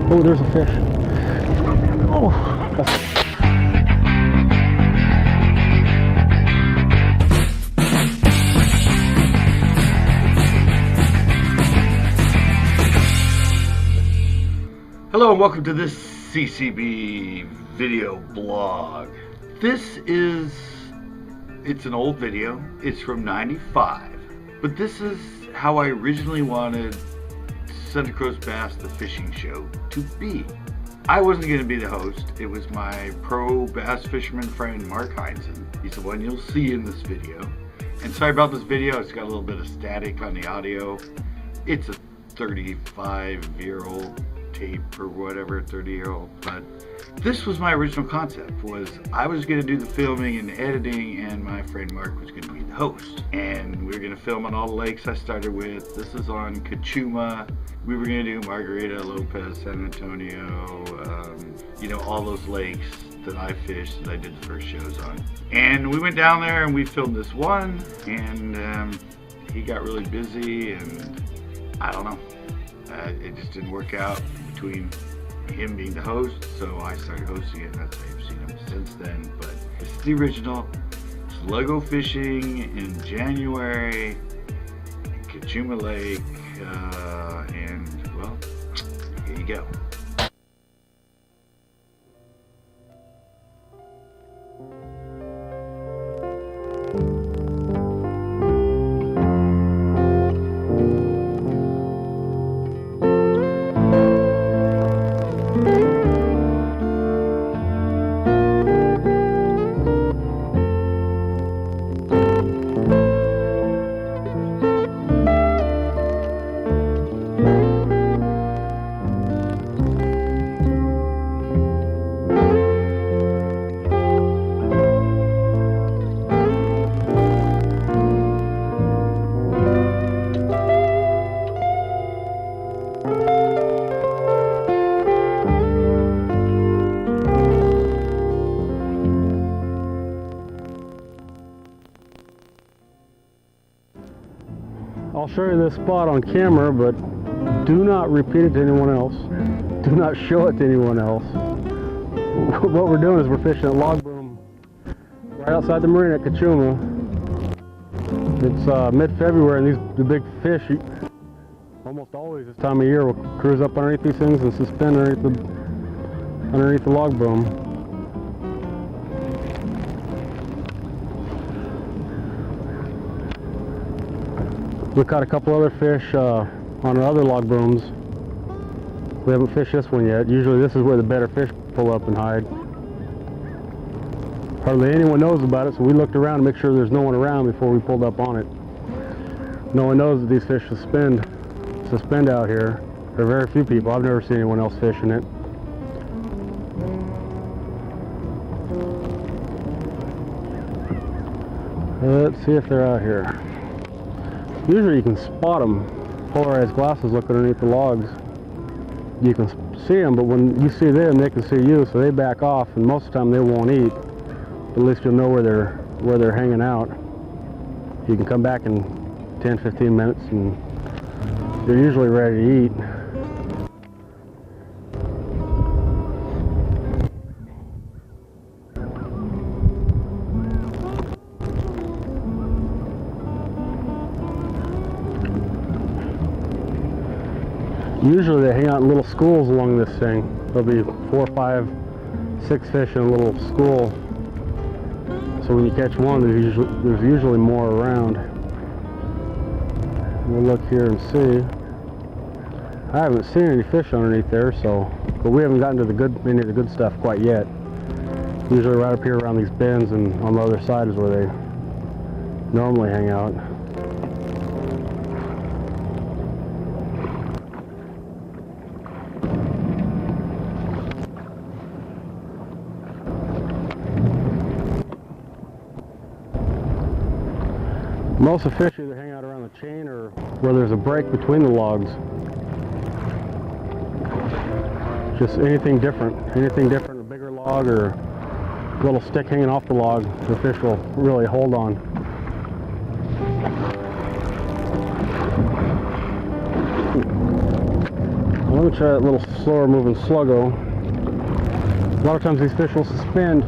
Oh, there's a fish. Oh, hello and welcome to this CCB video blog. It's an old video. It's from '95, but this is how I originally wanted Santa Cruz Bass, the fishing show, to be. I wasn't going to be the host. It was my pro bass fisherman friend, Mark Heinzen. He's the one you'll see in this video. And sorry about this video. It's got a little bit of static on the audio. It's a 35-year-old tape or whatever, 30-year-old, but this was my original concept. Was I was going to do the filming and editing, and my friend Mark was going to be the host, and we were going to film on all the lakes I started with. This is on Cachuma. We were going to do Margarita, Lopez, San Antonio, all those lakes that I fished that I did the first shows on. And we went down there and we filmed this one, and he got really busy, and I don't know, it just didn't work out between him being the host, so I started hosting it, and that's why you've seen him since then. But this is the original Sluggo fishing in January, Cachuma Lake, and well, here you go. I'll show you this spot on camera, but do not repeat it to anyone else. Do not show it to anyone else. What we're doing is we're fishing at log boom right outside the marina at Cachuma. It's mid-February, and the big fish, almost always this time of year, will cruise up underneath these things and suspend underneath the log boom. We caught a couple other fish on our other log booms. We haven't fished this one yet. Usually this is where the better fish pull up and hide. Hardly anyone knows about it, so we looked around to make sure there's no one around before we pulled up on it. No one knows that these fish suspend out here. There are very few people. I've never seen anyone else fishing it. Let's see if they're out here. Usually you can spot them. Polarized glasses look underneath the logs. You can see them, but when you see them, they can see you, so they back off, and most of the time they won't eat. But at least you'll know where they're hanging out. You can come back in 10-15 minutes, and they're usually ready to eat. Usually they hang out in little schools along this thing. There'll be 4, 5, 6 fish in a little school. So when you catch one, there's usually more around. We'll look here and see. I haven't seen any fish underneath there, but we haven't gotten to any of the good stuff quite yet. Usually right up here around these bends, and on the other side is where they normally hang out. Most of the fish either hang out around the chain or where there's a break between the logs. Just anything different, a bigger log or a little stick hanging off the log, the fish will really hold on. Well, Let me try that little slower moving sluggo. A lot of times these fish will suspend.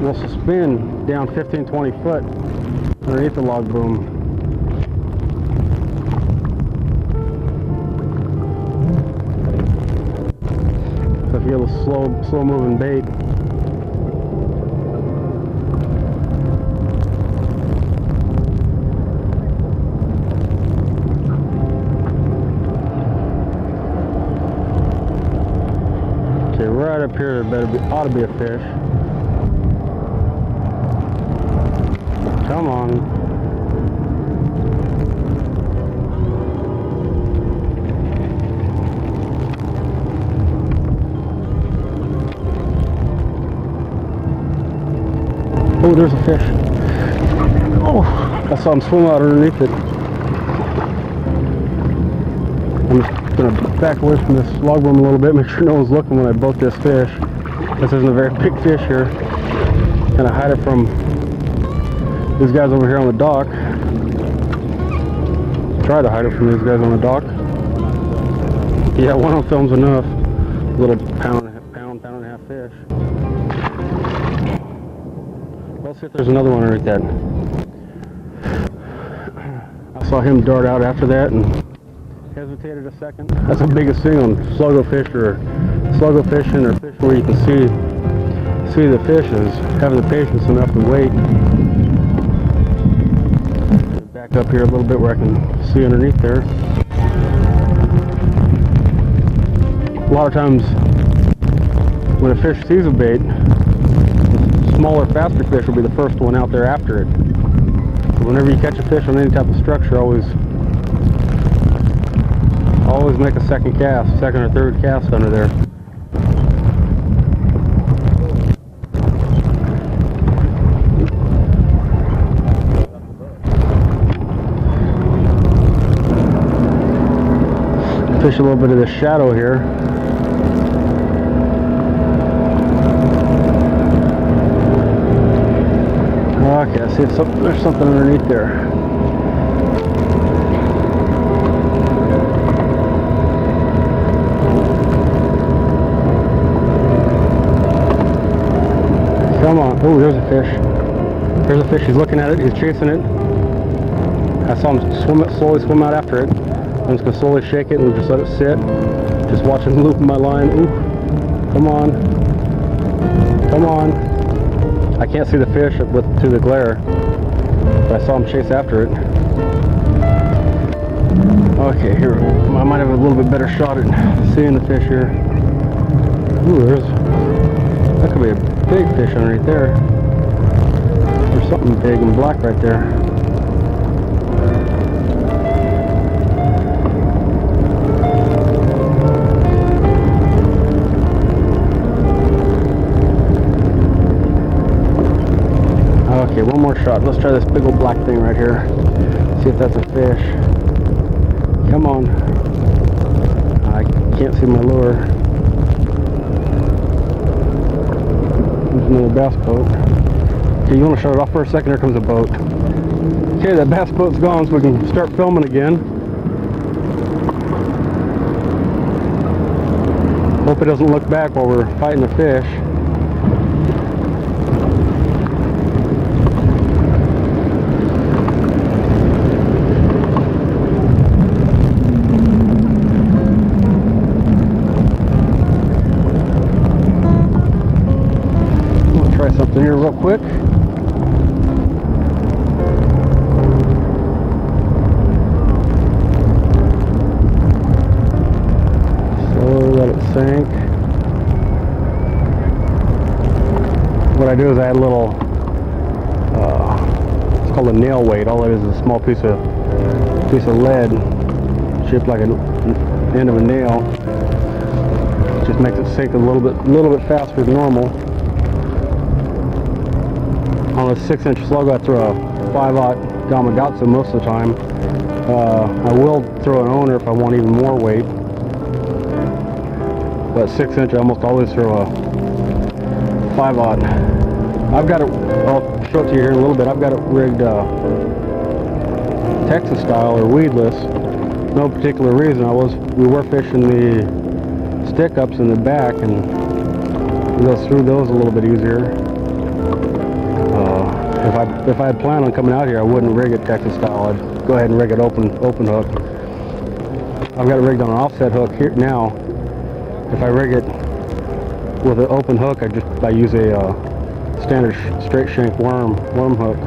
They'll suspend down 15-20 foot underneath the log boom. So if you have a slow moving bait, okay, right up here there ought to be a fish. Come on. Oh, there's a fish. Oh, I saw him swim out underneath it. I'm just going to back away from this log boom a little bit, make sure no one's looking when I boat this fish. This isn't a very big fish here. Kind of hide it from these guys over here on the dock. Try to hide it from these guys on the dock. Yeah, one on film's enough. A little pound and a half fish. Let's see if there's another one underneath that. I saw him dart out after that and hesitated a second. That's the biggest thing on sluggo fish or sluggo fishing or fish where you can see the fish is having the patience enough to wait. Back up here a little bit where I can see underneath there. A lot of times when a fish sees a bait, the smaller, faster fish will be the first one out there after it. So whenever you catch a fish on any type of structure, always make a second or third cast under there. Fish a little bit of the shadow here. Okay, I see there's something underneath there. Come on. Oh, there's a fish. There's a fish. He's looking at it. He's chasing it. I saw him slowly swim out after it. I'm just going to slowly shake it and just let it sit. Just watch him loop my line. Ooh. Come on. Come on. I can't see the fish through the glare, but I saw him chase after it. Okay, here. I might have a little bit better shot at seeing the fish here. Ooh, that could be a big fish underneath there. There's something big and black right there. Okay, one more shot. Let's try this big old black thing right here. See if that's a fish. Come on. I can't see my lure. There's another bass boat. Okay, you want to shut it off for a second? Here comes a boat. Okay, that bass boat's gone, so we can start filming again. Hope it doesn't look back while we're fighting the fish. Something here real quick. Slowly let it sink. What I do is I add a little, it's called a nail weight. All it is a small piece of lead shaped like an end of a nail. It just makes it sink a little bit faster than normal. On a 6-inch sluggo, I throw a 5/0 Gamakatsu most of the time. I will throw an owner if I want even more weight. But 6-inch, I almost always throw a 5/0. I've got it, I'll show it to you here in a little bit. I've got it rigged Texas style or weedless. no particular reason. We were fishing the stick ups in the back, and it goes through those a little bit easier. If I had planned on coming out here, I wouldn't rig it Texas style. I'd go ahead and rig it open hook. I've got it rigged on an offset hook here now. If I rig it with an open hook, I use a standard straight shank worm hook.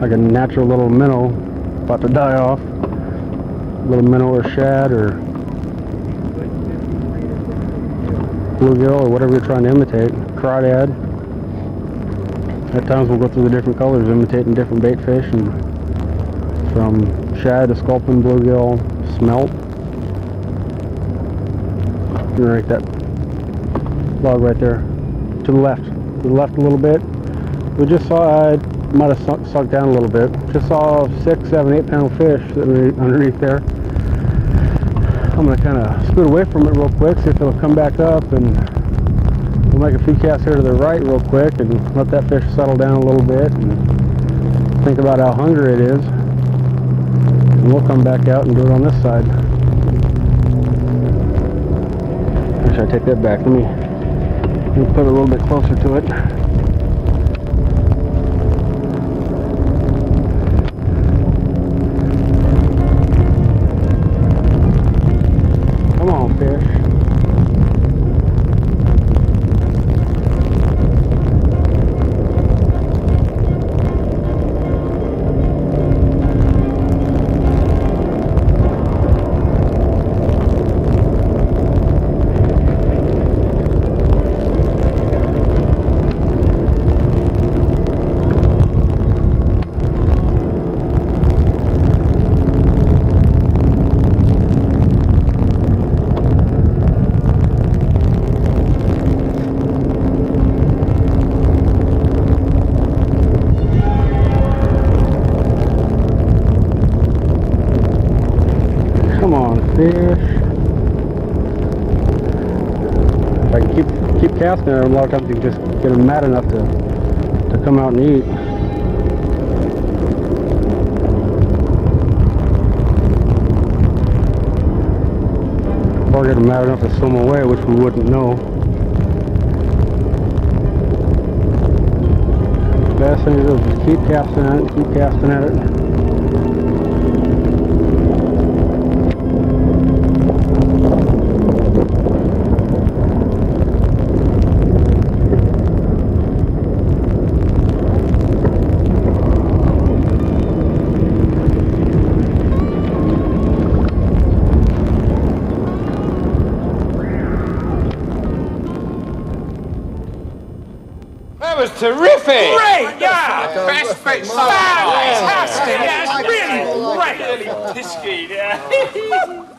Like a natural little minnow about to die off. Little minnow or shad or bluegill or whatever you're trying to imitate. Crawdad. At times we'll go through the different colors, imitating different bait fish, and from shad to sculpin, bluegill, smelt. I'm gonna rake that log right there to the left a little bit. We just saw, I might have sunk down a little bit. Just saw 6, 7, 8 pound fish that were underneath there. I'm going to kind of scoot away from it real quick, see if it'll come back up, and we'll make a few casts here to the right real quick and let that fish settle down a little bit and think about how hungry it is. And we'll come back out and do it on this side. Actually, I take that back. Let me put it a little bit closer to it. Fish. Come on, fish. If I can keep casting it, a lot of times you can just get them mad enough to come out and eat. Or get them mad enough to swim away, which we wouldn't know. The best thing to do is just keep casting at it, keep casting at it. That was terrific! Great, yeah! Best fish so far! Fantastic! Yeah, it's really great! Pisky, yeah.